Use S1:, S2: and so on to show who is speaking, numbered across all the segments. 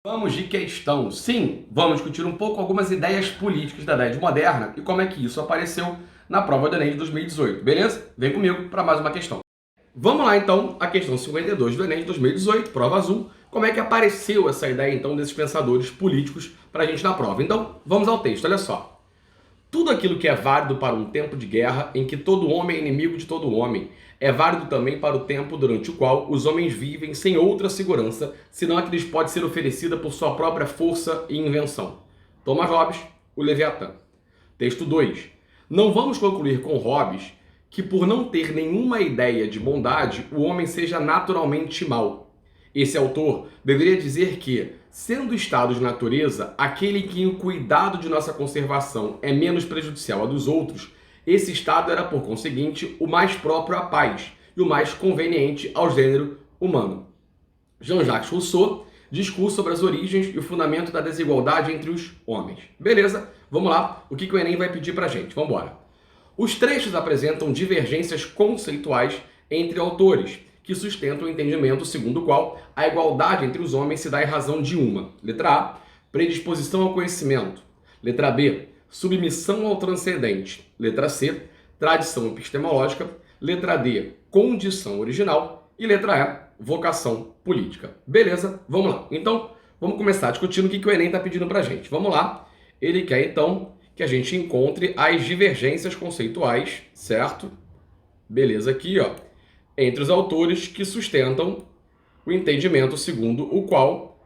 S1: Vamos de questão. Sim, vamos discutir um pouco algumas ideias políticas da Idade Moderna e como é que isso apareceu na prova do Enem de 2018, beleza? Vem comigo para mais uma questão. Vamos lá então, a questão 52 do Enem de 2018, prova azul. Como é que apareceu essa ideia então desses pensadores políticos para a gente na prova? Então, vamos ao texto, olha só. Tudo aquilo que é válido para um tempo de guerra em que todo homem é inimigo de todo homem, é válido também para o tempo durante o qual os homens vivem sem outra segurança, senão a que lhes pode ser oferecida por sua própria força e invenção. Thomas Hobbes, o Leviatã. Texto 2. Não vamos concluir com Hobbes que por não ter nenhuma ideia de bondade, o homem seja naturalmente mau. Esse autor deveria dizer que, sendo o estado de natureza aquele em que o cuidado de nossa conservação é menos prejudicial a dos outros, esse estado era, por conseguinte, o mais próprio à paz e o mais conveniente ao gênero humano. Jean-Jacques Rousseau, discurso sobre as origens e o fundamento da desigualdade entre os homens. Beleza? Vamos lá. O que o Enem vai pedir pra gente? Vamos embora. Os trechos apresentam divergências conceituais entre autores, que sustentam o entendimento segundo o qual a igualdade entre os homens se dá em razão de uma. Letra A, predisposição ao conhecimento. Letra B, submissão ao transcendente. Letra C, tradição epistemológica. Letra D, condição original. E letra E, vocação política. Beleza? Vamos lá. Então, vamos começar discutindo o que o Enem está pedindo para a gente. Vamos lá. Ele quer, então, que a gente encontre as divergências conceituais, certo? Beleza, aqui, ó. Entre os autores que sustentam o entendimento segundo o qual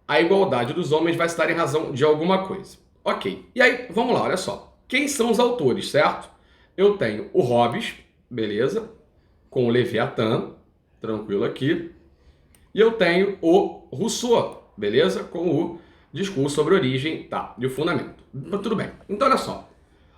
S1: a igualdade dos homens vai estar em razão de alguma coisa. Ok. E aí, vamos lá, olha só. Quem são os autores, certo? Eu tenho o Hobbes, beleza? Com o Leviatã, tranquilo aqui. E eu tenho o Rousseau, beleza? Com o discurso sobre origem, tá, e o fundamento. Tudo bem. Então, olha só.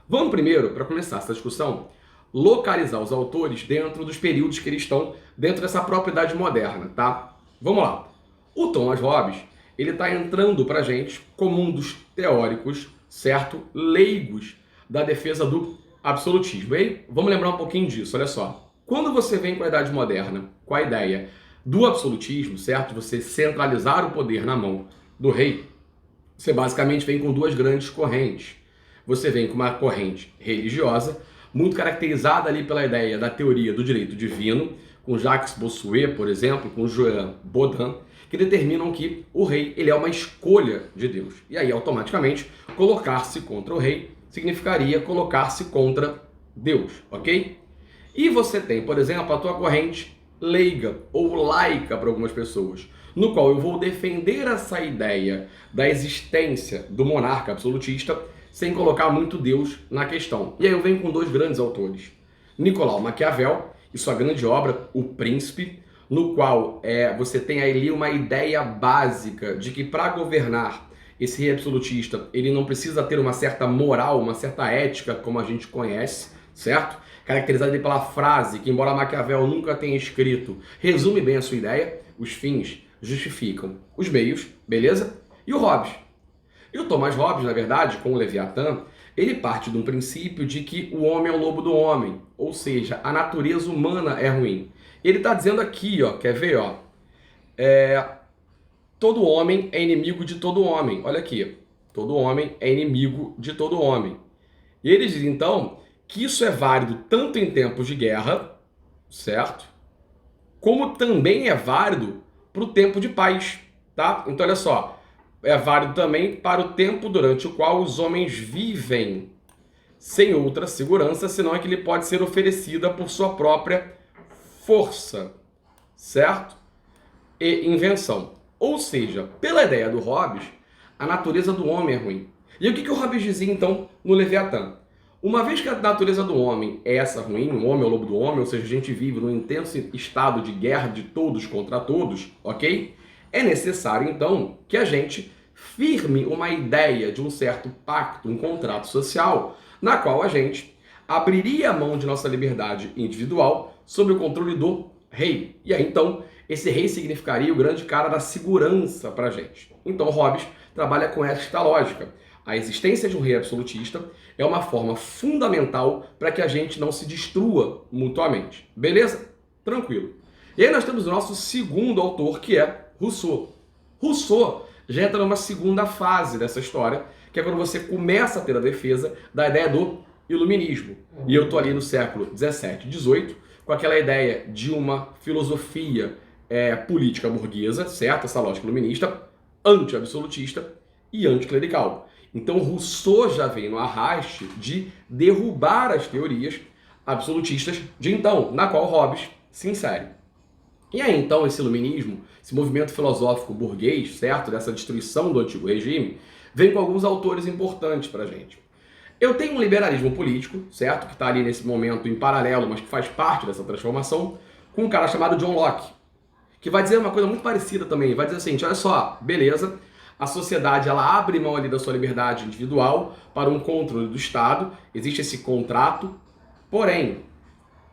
S1: Vamos primeiro, para começar essa discussão, localizar os autores dentro dos períodos que eles estão dentro dessa própria Idade Moderna, tá? Vamos lá. O Thomas Hobbes, ele está entrando para a gente como um dos teóricos, certo? Leigos da defesa do absolutismo. E aí, vamos lembrar um pouquinho disso, olha só. Quando você vem com a Idade Moderna, com a ideia do absolutismo, certo? Você centralizar o poder na mão do rei, você basicamente vem com duas grandes correntes. Você vem com uma corrente religiosa, muito caracterizada ali pela ideia da teoria do direito divino, com Jacques Bossuet, por exemplo, com Jean Bodin, que determinam que o rei ele é uma escolha de Deus. E aí, automaticamente, colocar-se contra o rei significaria colocar-se contra Deus, ok? E você tem, por exemplo, a tua corrente leiga ou laica para algumas pessoas, no qual eu vou defender essa ideia da existência do monarca absolutista sem colocar muito Deus na questão. E aí eu venho com dois grandes autores. Nicolau Maquiavel e sua grande obra, O Príncipe, no qual você tem ali uma ideia básica de que para governar esse rei absolutista, ele não precisa ter uma certa moral, uma certa ética, como a gente conhece, certo? Caracterizada pela frase que, embora Maquiavel nunca tenha escrito, resume bem a sua ideia: os fins justificam os meios, beleza? E o Hobbes? E o Thomas Hobbes, na verdade, com o Leviatã, ele parte de um princípio de que o homem é o lobo do homem, ou seja, a natureza humana é ruim. Ele está dizendo aqui, ó, quer ver, ó, todo homem é inimigo de todo homem. Olha aqui, todo homem é inimigo de todo homem. E ele diz, então, que isso é válido tanto em tempos de guerra, certo? Como também é válido para o tempo de paz, tá? Então, olha só. É válido também para o tempo durante o qual os homens vivem sem outra segurança, senão é que lhe pode ser oferecida por sua própria força, certo? E invenção. Ou seja, pela ideia do Hobbes, a natureza do homem é ruim. E o que o Hobbes dizia, então, no Leviatã? Uma vez que a natureza do homem é essa ruim, o homem é o lobo do homem, ou seja, a gente vive num intenso estado de guerra de todos contra todos, ok? É necessário, então, que a gente firme uma ideia de um certo pacto, um contrato social, na qual a gente abriria a mão de nossa liberdade individual sob o controle do rei. E aí, então, esse rei significaria o grande cara da segurança para a gente. Então, Hobbes trabalha com esta lógica. A existência de um rei absolutista é uma forma fundamental para que a gente não se destrua mutuamente. Beleza? Tranquilo. E aí nós temos o nosso segundo autor, que é Rousseau. Rousseau já entra numa segunda fase dessa história, que é quando você começa a ter a defesa da ideia do iluminismo. E eu tô ali no século 17, 18, com aquela ideia de uma filosofia política burguesa, certo? Essa lógica iluminista, anti-absolutista e anticlerical. Então Rousseau já vem no arraste de derrubar as teorias absolutistas de então, na qual Hobbes se insere. E aí então esse iluminismo, esse movimento filosófico burguês, certo? Dessa destruição do antigo regime, vem com alguns autores importantes pra gente. Eu tenho um liberalismo político, certo? Que está ali nesse momento em paralelo, mas que faz parte dessa transformação, com um cara chamado John Locke, que vai dizer uma coisa muito parecida também. Vai dizer assim, olha só, beleza, a sociedade ela abre mão ali da sua liberdade individual para um controle do Estado, existe esse contrato, porém,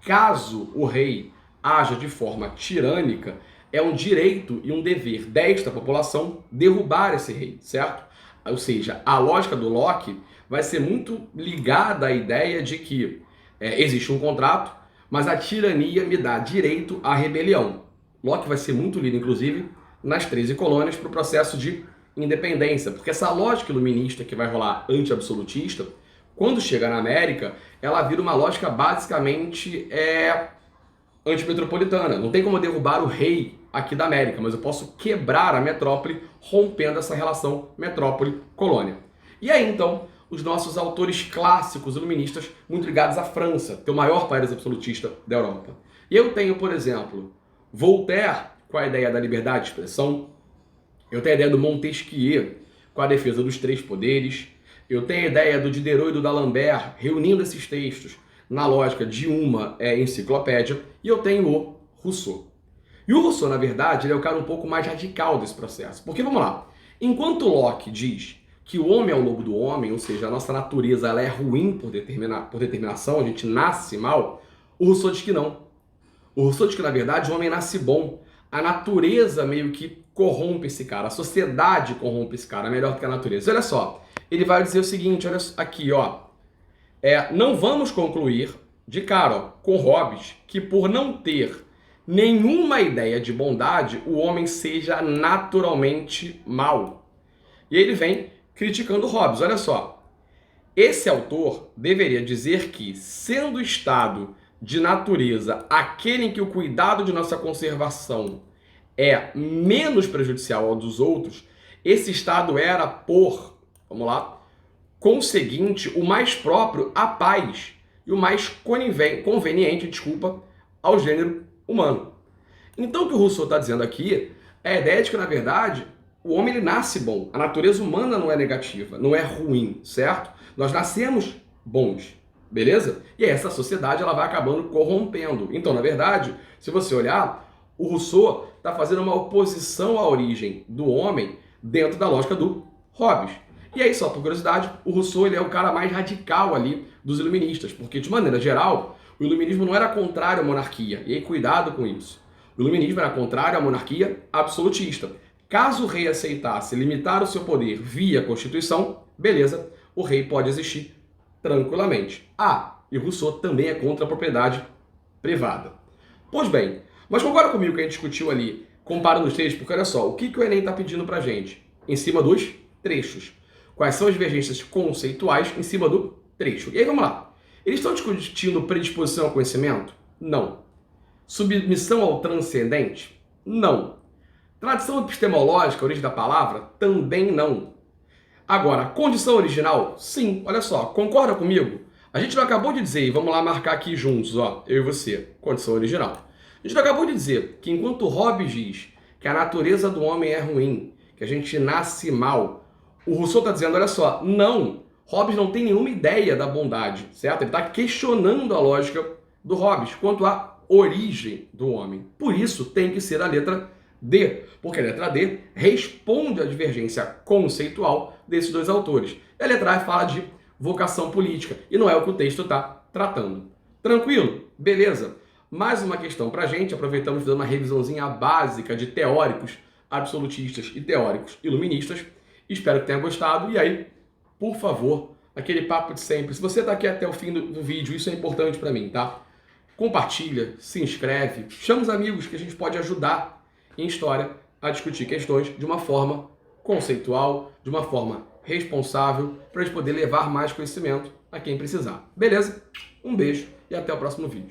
S1: caso o rei haja de forma tirânica, é um direito e um dever desta população derrubar esse rei, certo? Ou seja, a lógica do Locke vai ser muito ligada à ideia de que existe um contrato, mas a tirania me dá direito à rebelião. Locke vai ser muito lido, inclusive, nas 13 colônias para o processo de independência, porque essa lógica iluminista que vai rolar anti-absolutista, quando chega na América, ela vira uma lógica basicamente antimetropolitana. Não tem como derrubar o rei aqui da América, mas eu posso quebrar a metrópole rompendo essa relação metrópole-colônia. E aí, então, os nossos autores clássicos iluministas muito ligados à França, que é o maior país absolutista da Europa. E eu tenho, por exemplo, Voltaire, com a ideia da liberdade de expressão. Eu tenho a ideia do Montesquieu, com a defesa dos três poderes. Eu tenho a ideia do Diderot e do D'Alembert, reunindo esses textos na lógica de uma enciclopédia. E eu tenho o Rousseau. E o Rousseau, na verdade, ele é o cara um pouco mais radical desse processo. Porque, vamos lá, enquanto Locke diz que o homem é o lobo do homem, ou seja, a nossa natureza ela é ruim por determinação, a gente nasce mal, o Rousseau diz que não. O Rousseau diz que, na verdade, o homem nasce bom. A natureza meio que corrompe esse cara, a sociedade corrompe esse cara, melhor do que a natureza. Olha só, ele vai dizer o seguinte, olha aqui, ó. Não vamos concluir, de cara, ó, com Hobbes, que por não ter nenhuma ideia de bondade, o homem seja naturalmente mau. E ele vem criticando Hobbes. Olha só, esse autor deveria dizer que, sendo o estado de natureza aquele em que o cuidado de nossa conservação é menos prejudicial ao dos outros, esse estado era, vamos lá, conseguinte, o mais próprio à paz e o mais conveniente, ao gênero humano. Então o que o Rousseau está dizendo aqui é a ideia de que, na verdade, o homem ele nasce bom. A natureza humana não é negativa, não é ruim, certo? Nós nascemos bons, beleza? E essa sociedade ela vai acabando corrompendo. Então, na verdade, se você olhar, o Rousseau está fazendo uma oposição à origem do homem dentro da lógica do Hobbes. E aí, só por curiosidade, o Rousseau ele é o cara mais radical ali dos iluministas, porque, de maneira geral, o iluminismo não era contrário à monarquia. E aí, cuidado com isso. O iluminismo era contrário à monarquia absolutista. Caso o rei aceitasse limitar o seu poder via Constituição, beleza, o rei pode existir tranquilamente. E Rousseau também é contra a propriedade privada. Pois bem, mas concorda comigo que a gente discutiu ali, comparando os trechos, porque olha só, o que o Enem está pedindo pra gente? Em cima dos trechos. Quais são as divergências conceituais em cima do trecho? E aí vamos lá. Eles estão discutindo predisposição ao conhecimento? Não. Submissão ao transcendente? Não. Tradição epistemológica, origem da palavra? Também não. Agora, condição original? Sim. Olha só, concorda comigo? A gente não acabou de dizer, e vamos lá marcar aqui juntos, ó, eu e você, condição original. A gente não acabou de dizer que enquanto Hobbes diz que a natureza do homem é ruim, que a gente nasce mal, o Rousseau está dizendo, olha só, não, Hobbes não tem nenhuma ideia da bondade, certo? Ele está questionando a lógica do Hobbes quanto à origem do homem. Por isso tem que ser a letra D, porque a letra D responde à divergência conceitual desses dois autores. E a letra A fala de vocação política, e não é o que o texto está tratando. Tranquilo? Beleza? Mais uma questão para a gente, aproveitamos dando uma revisãozinha básica de teóricos absolutistas e teóricos iluministas. Espero que tenha gostado, e aí, por favor, aquele papo de sempre. Se você está aqui até o fim do vídeo, isso é importante para mim, tá? Compartilha, se inscreve, chama os amigos que a gente pode ajudar em história a discutir questões de uma forma conceitual, de uma forma responsável, para a gente poder levar mais conhecimento a quem precisar. Beleza? Um beijo e até o próximo vídeo.